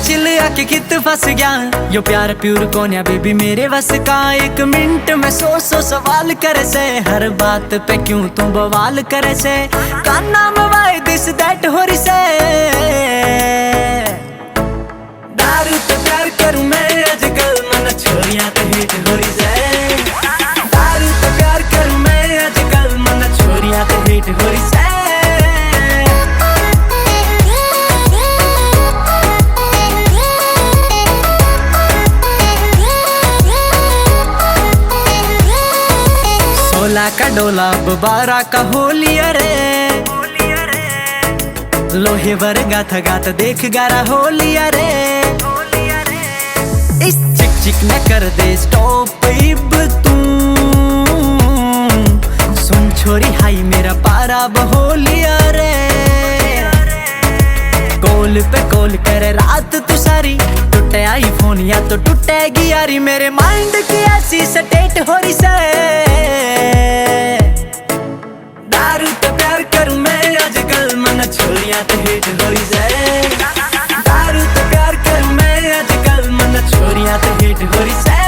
Chill आके कित फंस गया। यो प्यार प्यूर कौन या बेबी मेरे बस का। 1 मिनट में 100 सवाल करे से। हर बात पे क्यों तू बवाल करे से। कान्ना में वाई दिस दैट हो रही से। दारू तो प्यार करूं मैं आजकल मन छोरियां तो हिट हो रही से। दारू तो प्यार करूं मैं आजकल मन छोरियां तो हिट हो रही से। सोला का डोला अब 12 का होलिया रे। लोहे वर्गा था गात देख गारा होलिया रे। इस चिक चिक न कर दे स्टॉप इब तू। सुन छोरी हाई मेरा पारा बहोलिया रे। कॉल पे कॉल करे रात तू सारी। टूटे आईफोन या तो टूटेगी यारी। मेरे माइंड की ऐसी स्टेट हो रही से। दारू तो प्यार करूं मैं आजकल मन छोरियां तो हिट हो रही से। दारू तो प्यार करूं मैं आजकल मन छोरियां तो हिट हो रही से।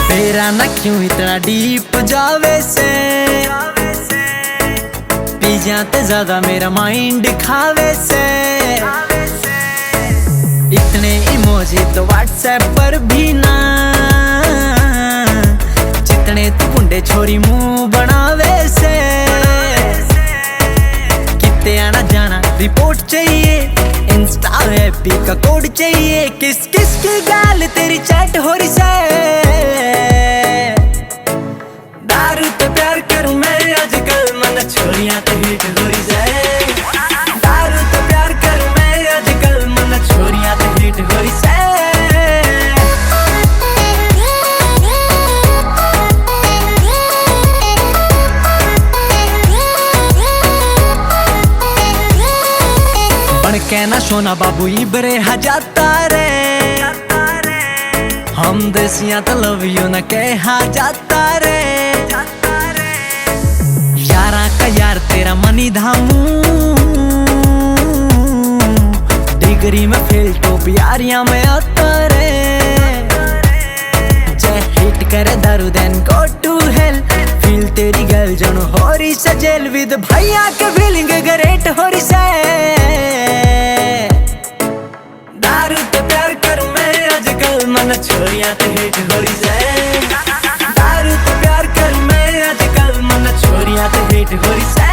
तेरा ना क्यों इतना डीप जावे से। पी जाते ज्यादा मेरा माइंड खावे से। इतने इमोजी तो व्हाट्सएप पर भी ना। जितने तू गुंडे छोरी मुंह बनावे से। कितने आना जाना रिपोर्ट चाहिए। इंस्टा हैप्पी का कोड चाहिए। किस किस की गाल तेरी चैट हो रही से। दारू तो प्यार करूं मैं आजकल मन छोरियां तो हिट हो रही से। दारू तो प्यार करूं मैं आजकल मन छोरियां तो हिट हो रही से। बन के ना सोना बाबू इबरे हजाता रे। हम देसियां तो लव यू न कहा जाता रे। यारा का यार तेरा मनी धामू। डिग्री में फेल तो प्यारियां में आता रे। जय हिट करे दारू then go to hell. Feel तेरी गर्ल जन हो रही से जेल। विद भैया के फीलिंग ग्रेट हो रही से। दारू तो प्यार करूं मैं आजकल मन छोरियां तो हिट हो रही से। दारू तो प्यार करूं मैं आजकल मन छोरियां तो हिट हो रही से।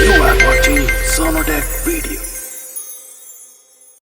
You are watching Sonodec video.